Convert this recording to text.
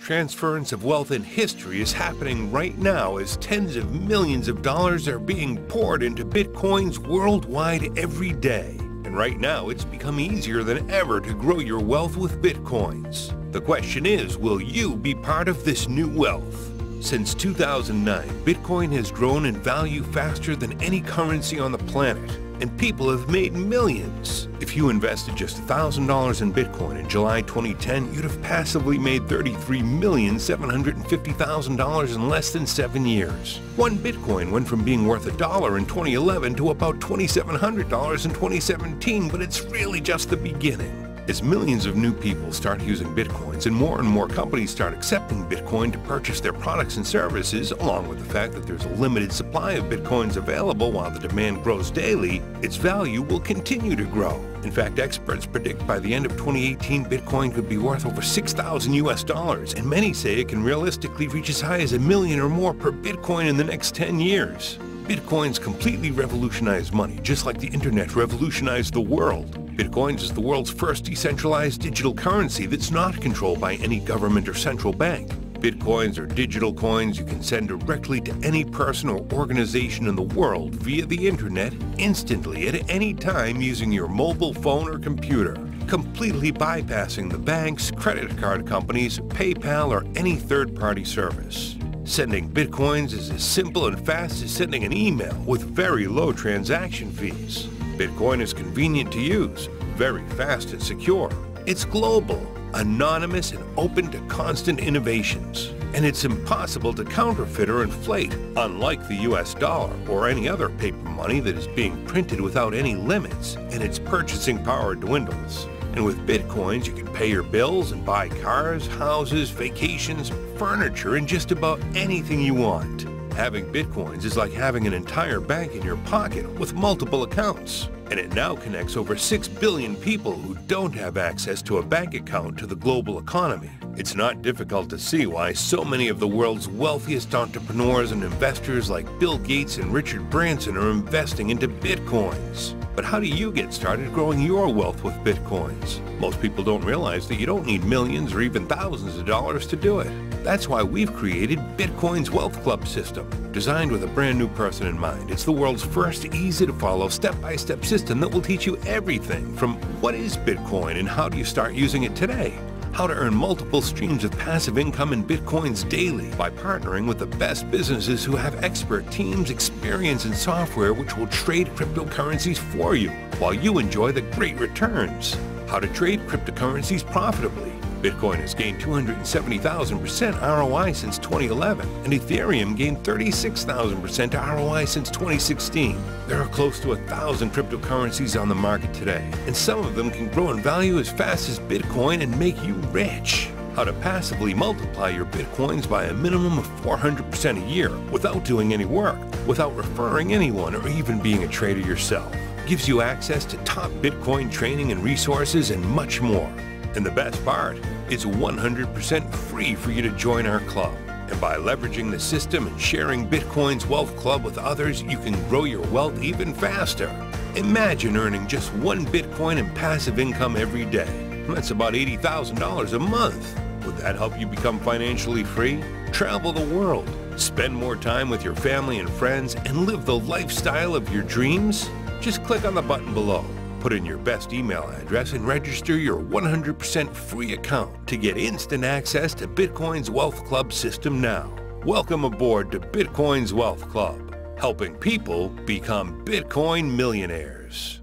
transference of wealth in history is happening right now as tens of millions of dollars are being poured into Bitcoins worldwide every day. And right now, it's become easier than ever to grow your wealth with Bitcoins. The question is, will you be part of this new wealth? Since 2009, Bitcoin has grown in value faster than any currency on the planet, and people have made millions. If you invested just $1,000 in Bitcoin in July 2010, you'd have passively made $33,750,000 in less than 7 years. One Bitcoin went from being worth $1 in 2011 to about $2,700 in 2017, but it's really just the beginning. As millions of new people start using Bitcoins and more companies start accepting Bitcoin to purchase their products and services, along with the fact that there's a limited supply of Bitcoins available while the demand grows daily, its value will continue to grow. In fact, experts predict by the end of 2018, Bitcoin could be worth over $6,000, and many say it can realistically reach as high as $1 million or more per Bitcoin in the next 10 years. Bitcoins completely revolutionized money, just like the internet revolutionized the world. Bitcoins is the world's first decentralized digital currency that's not controlled by any government or central bank. Bitcoins are digital coins you can send directly to any person or organization in the world via the internet instantly at any time using your mobile phone or computer, completely bypassing the banks, credit card companies, PayPal, or any third-party service. Sending Bitcoins is as simple and fast as sending an email with very low transaction fees. Bitcoin is convenient to use, very fast and secure. It's global, anonymous, and open to constant innovations. And it's impossible to counterfeit or inflate, unlike the US dollar or any other paper money that is being printed without any limits, and its purchasing power dwindles. And with Bitcoins, you can pay your bills and buy cars, houses, vacations, furniture, and just about anything you want. Having Bitcoins is like having an entire bank in your pocket with multiple accounts. And it now connects over 6 billion people who don't have access to a bank account to the global economy. It's not difficult to see why so many of the world's wealthiest entrepreneurs and investors like Bill Gates and Richard Branson are investing into Bitcoins. But how do you get started growing your wealth with Bitcoins? Most people don't realize that you don't need millions or even thousands of dollars to do it. That's why we've created Bitcoin's Wealth Club system. Designed with a brand new person in mind, it's the world's first easy-to-follow step-by-step system that will teach you everything from what is Bitcoin and how do you start using it today, how to earn multiple streams of passive income in Bitcoins daily by partnering with the best businesses who have expert teams, experience, and software which will trade cryptocurrencies for you while you enjoy the great returns, how to trade cryptocurrencies profitably. Bitcoin has gained 270,000% ROI since 2011, and Ethereum gained 36,000% ROI since 2016. There are close to 1,000 cryptocurrencies on the market today, and some of them can grow in value as fast as Bitcoin and make you rich. How to passively multiply your Bitcoins by a minimum of 400% a year without doing any work, without referring anyone or even being a trader yourself. Gives you access to top Bitcoin training and resources and much more. And the best part, it's 100% free for you to join our club. And by leveraging the system and sharing Bitcoin's Wealth Club with others, you can grow your wealth even faster. Imagine earning just 1 Bitcoin in passive income every day. That's about $80,000 a month. Would that help you become financially free? Travel the world, spend more time with your family and friends, and live the lifestyle of your dreams? Just click on the button below. Put in your best email address and register your 100% free account to get instant access to Bitcoin's Wealth Club system now. Welcome aboard to Bitcoin's Wealth Club, helping people become Bitcoin millionaires.